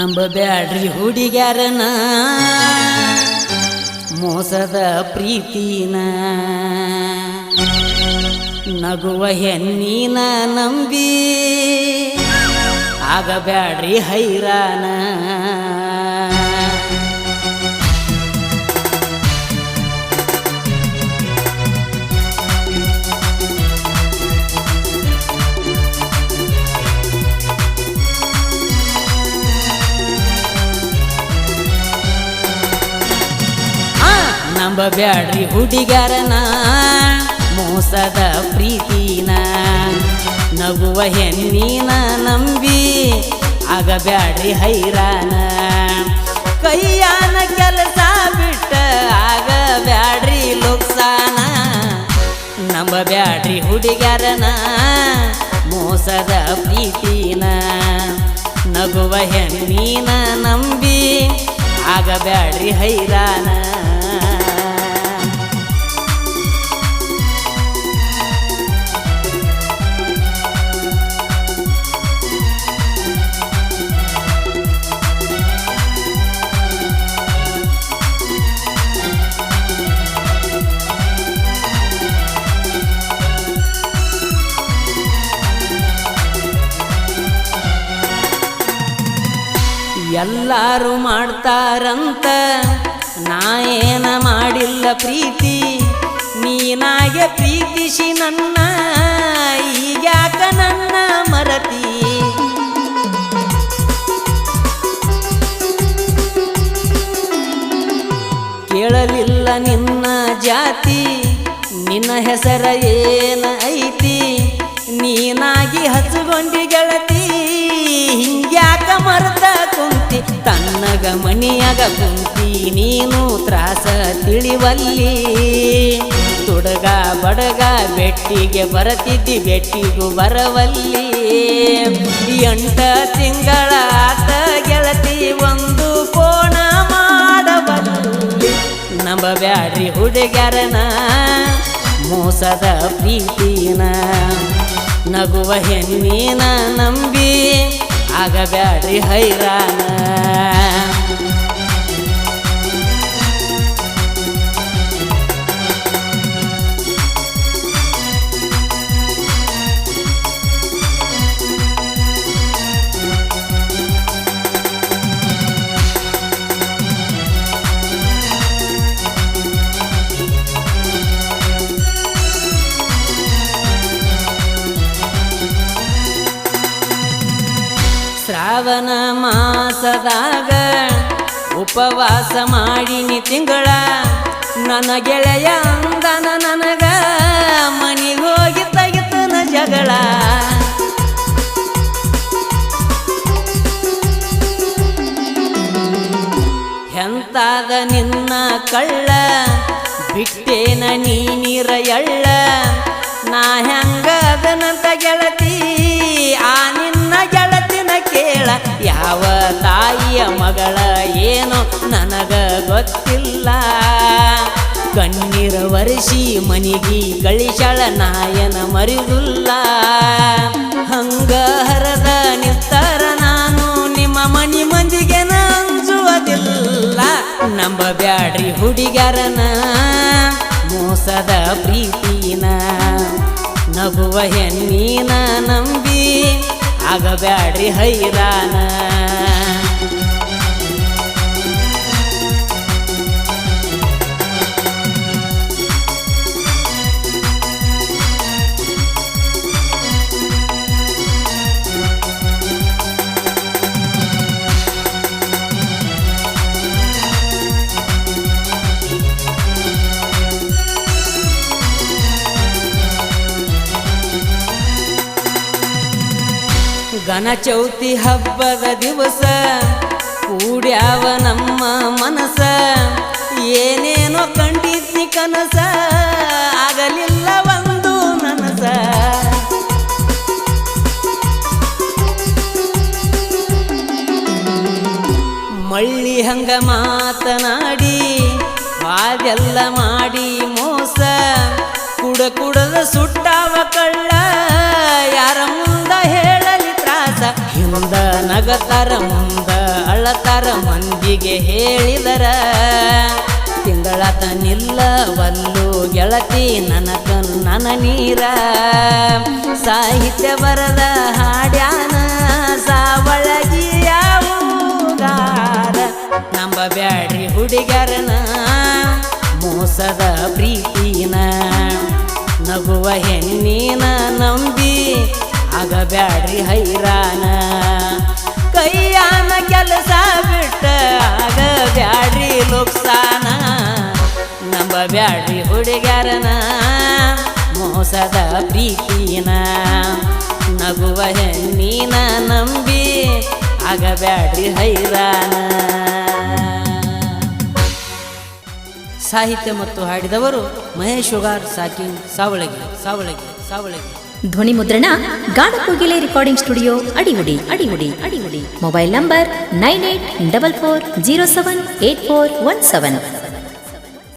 ನಂಬಬ್ಯಾಡ್ರಿ ಹುಡುಗ್ಯಾರನ ಮೋಸದ ಪ್ರೀತಿನ ನಗುವ ಹೆಣ್ಣಿನ ನಂಬಿ ಆಗಬ್ಯಾಡ್ರಿ ಹೈರಾಣ ನಂಬಬ್ಯಾಡ್ರಿ ಹುಡುಗ್ಯಾರನ ಮೋಸದ ಪ್ರೀತಿನ ನಗುವ ಹೆಣ್ಣಿನ ನಂಬಿ ಆಗಬ್ಯಾಡ್ರಿ ಹೈರಾಣ ಕೈಯಾನ ಕೆಲಸ ಬಿಟ್ಟ ಆಗಬ್ಯಾಡ್ರಿ ಲೋಕ್ಸಾನ ನಂಬಬ್ಯಾಡ್ರಿ ಹುಡುಗ್ಯಾರನ ಮೋಸದ ಪ್ರೀತಿನ ನಗುವ ಹೆಣ್ಣಿನ ನಂಬಿ ಆಗಬ್ಯಾಡ್ರಿ ಹೈರಾಣ ಎಲ್ಲಾರು ಮಾಡ್ತಾರಂತ ನಾ ಏನ ಮಾಡಿಲ್ಲ ಪ್ರೀತಿ ನೀನಾಗೆ ಪ್ರೀತಿಸಿ ನನ್ನ ಈಗ್ಯಾಕ ನನ್ನ ಮರತಿ ಕೇಳಲಿಲ್ಲ ನಿನ್ನ ಜಾತಿ ನಿನ್ನ ಹೆಸರ ಏನ ಐತಿ ನೀನಾಗಿ ಹಚ್ಚಗೊಂಡಿ ಗೆಳತಿ ಹಿಂಗ್ಯಾಕ ಮರ್ತ ಕುಂತಿ ತನ್ನಗ ಮಣಿಯಾಗ ಕುಂತಿ ನೀನು ತ್ರಾಸ ತಿಳಿವಲ್ಲಿ ತುಡಗ ಬಡಗ ಬೆಟ್ಟಿಗೆ ಬರತಿದ್ದಿ ಬೆಟ್ಟಿಗೂ ಬರವಲ್ಲಿ 8 ತಿಂಗಳ ಆತ ಗೆಳತಿ ಒಂದು ಕೋಣ ಮಾಡಬಲ್ಲಿ ನಂಬಬ್ಯಾಡ್ರಿ ಹುಡುಗ್ಯಾರನ ಮೋಸದ ಪ್ರೀತಿನ ನಗುವ ಹೆಣ್ಣಿನ ನಂಬಿ ಆಗಬ್ಯಾಡ್ರಿ ಹೈರಾಣ ಶ್ರಾವಣ ಮಾಸದಾಗ ಉಪವಾಸ ಮಾಡಿನಿ ತಿಂಗಳ ನನ್ನ ಗೆಳೆಯ ಅಂದನ ನನಗ ಮನಿಗೆ ಹೋಗಿ ತೆಗಿತನ ಜಗಳ ಎಂತಾದ ನಿನ್ನ ಕಳ್ಳ ಬಿಟ್ಟೇನ ನೀರ ಎಳ್ಳ ನಾ ಹೆಂಗ ಅದನಂತ ಗೆಳತಿ ಆ ನಿನ್ನ ಗೆಳತಿನ ಕೇಳ ಯಾವ ತಾಯಿಯ ಮಗಳ ಏನೋ ನನಗ ಗೊತ್ತಿಲ್ಲ ಕಣ್ಣೀರ ವರ್ಷಿ ಮನಿಗಿ ಗಳಿಶಳ ನಾಯನ ಮರಿದುಲ್ಲ ಹಂಗ ಹರದ ನಿಂತರ ನಾನು ನಿಮ್ಮ ಮನಿ ಮಂದಿಗೆ ಅಂಜುವುದಿಲ್ಲ ನಂಬಬ್ಯಾಡ್ರಿ ಹುಡುಗ್ಯಾರನ ಮೋಸದ ಪ್ರೀತಿನ ನಗುವ ಹೆಣ್ಣಿನ ನಂಬಿ ಆಗಬ್ಯಾಡ್ರಿ ಹೈರಾಣ ಗಣಚೌತಿ ಹಬ್ಬದ ದಿವಸ ಕೂಡ್ಯಾವ ನಮ್ಮ ಮನಸ ಏನೇನೋ ಕಂಡಿದ್ನಿ ಕನಸ ಆಗಲಿಲ್ಲ ಒಂದು ನನಸ ಮಳ್ಳಿ ಹಂಗ ಮಾತನಾಡಿ ವಾದೆಲ್ಲ ಮಾಡಿ ಮೋಸ ಕುಡದ ಸುಟ್ಟಾವ ಕಳ್ಳ ಯಾರ ಮುಂದ ಹೇಳಲಿ ತ್ರಾಸ ಹಿಂದ ನಗತಾರ ಮುಂದ ಅಳತಾರ ಮಂದಿಗೆ ಹೇಳಿದರ ತಿಂಗಳತ ನಿಲ್ಲವಲ್ಲು ಗೆಳತಿ ನನ್ನ ಕಣ್ಣನ ನೀರ ಸಾಹಿತ್ಯ ಬರದ ಹಾಡ್ಯಾನ ಸಾವಳಗಿಯ ಹೂಗಾರ ನಂಬಬ್ಯಾಡ್ರಿ ಹುಡುಗರನ ಮೋಸದ ಪ್ರೀತಿನ ನಗುವ ಹೆಣ್ಣಿನ ನಂಬಿ ಆಗಬ್ಯಾಡ್ರಿ ಹೈರಾಣ ಕೈಯಾನ ಕೆಲಸ ಬಿಟ್ಟ ಆಗಬ್ಯಾಡ್ರಿ ಲುಕ್ಸಾನ ನಂಬಬ್ಯಾಡ್ರಿ ಹುಡುಗರನ ಮೋಸದ ಪ್ರೀತಿನ ನಗುವ ಹೆಣ್ಣಿನ ನಂಬಿ ಆಗಬ್ಯಾಡ್ರಿ ಹೈರಾಣ. ಸಾಹಿತ್ಯ ಮತ್ತು ಹಾಡಿದವರು ಮಹೇಶ್ ಶುಗಾರ್ ಸಾಕಿನ್ ಸಾವಳಗಿ. ಧ್ವನಿ ಮುದ್ರಣ Ganakogile recording studio Adihudi. Mobile number 9844078417.